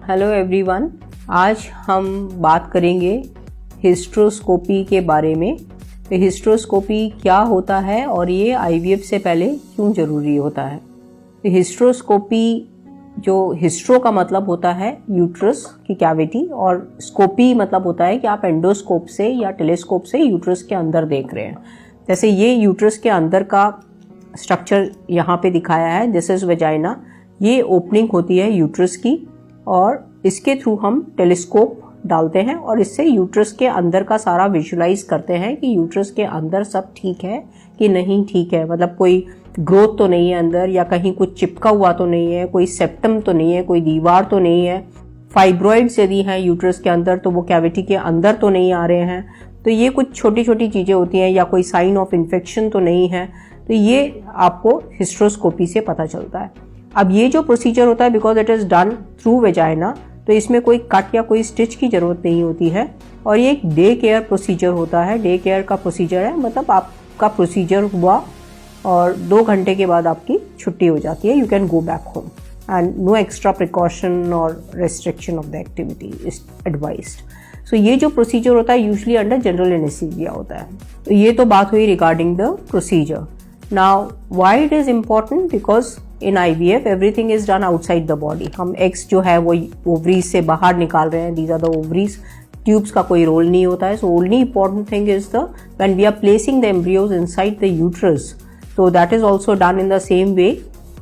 Hello everyone, आज हम बात करेंगे हिस्ट्रोस्कोपी के बारे में। तो हिस्ट्रोस्कोपी क्या होता है और ये आईवीएफ से पहले क्यों ज़रूरी होता है। तो हिस्ट्रोस्कोपी, जो हिस्ट्रो का मतलब होता है यूट्रस की कैविटी और स्कोपी मतलब होता है कि आप एंडोस्कोप से या टेलीस्कोप से यूट्रस के अंदर देख रहे हैं। जैसे ये यूट्रस के अंदर का स्ट्रक्चर यहाँ पे दिखाया है, दिस इज वेजाइना। ये ओपनिंग होती है यूट्रस की और इसके थ्रू हम टेलीस्कोप डालते हैं और इससे यूट्रस के अंदर का सारा विजुलाइज करते हैं कि यूट्रस के अंदर सब ठीक है कि नहीं ठीक है, मतलब कोई ग्रोथ तो नहीं है अंदर, या कहीं कुछ चिपका हुआ तो नहीं है, कोई सेप्टम तो नहीं है, कोई दीवार तो नहीं है, फाइब्रॉइड्स यदि हैं यूट्रस के अंदर तो वो कैविटी के अंदर तो नहीं आ रहे हैं। तो ये कुछ छोटी छोटी चीज़ें होती हैं, या कोई साइन ऑफ इन्फेक्शन तो नहीं है। तो ये आपको हिस्ट्रोस्कोपी से पता चलता है। अब ये जो प्रोसीजर होता है, because it is done through vagina, तो इसमें कोई कट या कोई स्टिच की ज़रूरत नहीं होती है और ये एक डे केयर प्रोसीजर होता है। डे केयर का प्रोसीजर है, मतलब आपका प्रोसीजर हुआ और 2 घंटे के बाद आपकी छुट्टी हो जाती है। You can go back home and no extra precaution और restriction of the activity is advised. So ये जो प्रोसीजर होता है यूजली अंडर जनरल एनेस्थीसिया होता है। तो ये तो बात हुई regarding the procedure. Now why it is important, because in IVF everything is done outside the body. हम एग्स जो है वो ओवरीज से बाहर निकाल रहे हैं, these are the ovaries. Tubes का कोई रोल नहीं होता है। So only important thing is the when we are placing the embryos inside the uterus, so that is also done in the same way.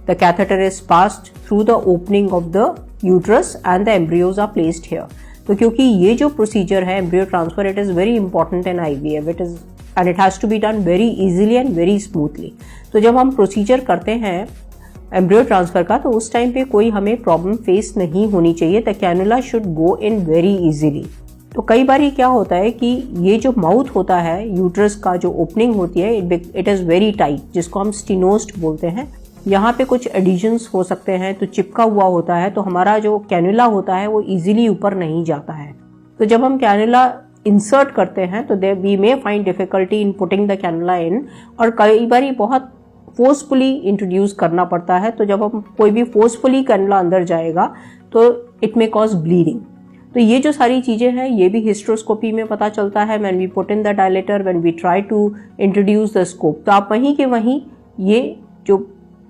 The catheter is passed through the opening of the uterus and the embryos are placed here. तो क्योंकि ये जो procedure है embryo transfer, it is very important in IVF, it is and it has to be done very easily and very smoothly. तो जब हम procedure करते हैं एम्ब्रियो ट्रांसफर का, तो उस टाइम पे कोई हमें प्रॉब्लम फेस नहीं होनी चाहिए। The cannula should go in very easily. तो कई बार ये क्या होता है कि ये जो माउथ होता है यूट्रस का, जो ओपनिंग होती है, इट इज़ वेरी टाइट, जिसको हम स्टिनोस्ट बोलते हैं। यहाँ पे कुछ एडिशंस हो सकते हैं, तो चिपका हुआ होता है, तो हमारा जो कैनुला होता है वो इजीली ऊपर नहीं जाता है। तो जब हम कैनुला इंसर्ट करते हैं तो we may find difficulty in putting the cannula in, और कई बार बहुत फोर्सफुली इंट्रोड्यूस करना पड़ता है। तो जब हम कोई भी फोर्सफुली कैनुला अंदर जाएगा तो इट मे कॉज ब्लीडिंग। तो ये जो सारी चीज़ें हैं ये भी हिस्ट्रोस्कोपी में पता चलता है। When we put in the dilator, when we try to introduce the scope, तो आप वहीं के वहीं ये जो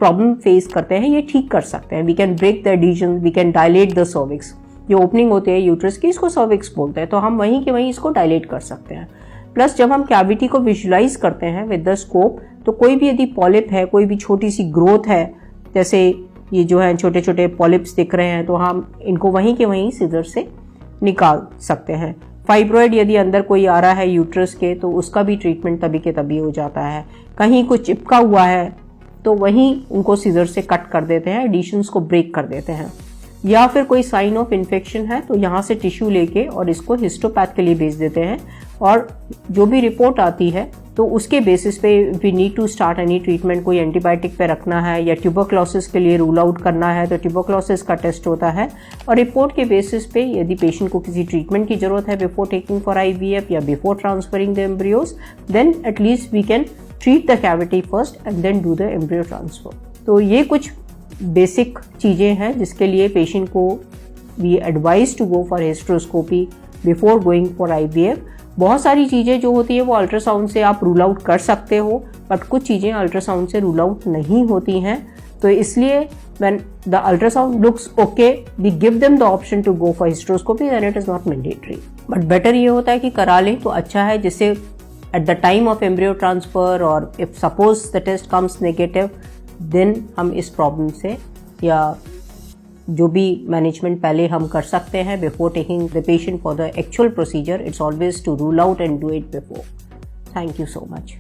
प्रॉब्लम फेस करते हैं ये ठीक कर सकते हैं। We can break the adhesion, we can dilate the cervix. जो ओपनिंग होती है यूट्रस की, इसको सर्विक्स बोलते हैं, तो हम वहीं के वहीं इसको डायलेट कर सकते हैं। प्लस जब हम कैविटी को विजुलाइज करते हैं विद द स्कोप, तो कोई भी यदि पॉलिप है, कोई भी छोटी सी ग्रोथ है, जैसे ये जो है छोटे छोटे पॉलिप्स दिख रहे हैं, तो हम इनको वहीं के वहीं सिजर से निकाल सकते हैं। फाइब्रॉइड यदि अंदर कोई आ रहा है यूट्रस के, तो उसका भी ट्रीटमेंट तभी के तभी हो जाता है। कहीं कुछ चिपका हुआ है तो वहीं उनको सिजर से कट कर देते हैं, एडिशंस को ब्रेक कर देते हैं। या फिर कोई साइन ऑफ इन्फेक्शन है तो यहाँ से टिश्यू लेके और इसको हिस्टोपैथ के लिए भेज देते हैं, और जो भी रिपोर्ट आती है तो उसके बेसिस पे we need to start any treatment. कोई एंटीबायोटिक पे रखना है या ट्यूबरक्लोसिस के लिए रूल आउट करना है तो ट्यूबरक्लोसिस का टेस्ट होता है, और रिपोर्ट के बेसिस पे यदि पेशेंट को किसी ट्रीटमेंट की जरूरत है बिफोर टेकिंग फॉर IVF या before transferring the embryos, then at least we can treat the cavity first and then do the embryo transfer. तो ये कुछ बेसिक चीज़ें हैं जिसके लिए पेशेंट को we advise to go for hysteroscopy before going for IVF। बहुत सारी चीज़ें जो होती है वो अल्ट्रासाउंड से आप रूल आउट कर सकते हो, बट कुछ चीज़ें अल्ट्रासाउंड से रूल आउट नहीं होती हैं। तो इसलिए when the ultrasound looks okay, we give them the option to go for hysteroscopy and it is not mandatory. But better ये होता है कि करा लें तो अच्छा है, जिससे at the time of embryo transfer और if suppose the test comes negative, then हम इस प्रॉब्लम से या जो भी मैनेजमेंट पहले हम कर सकते हैं before taking the patient for the actual procedure, it's always to rule out and do it before. Thank you so much.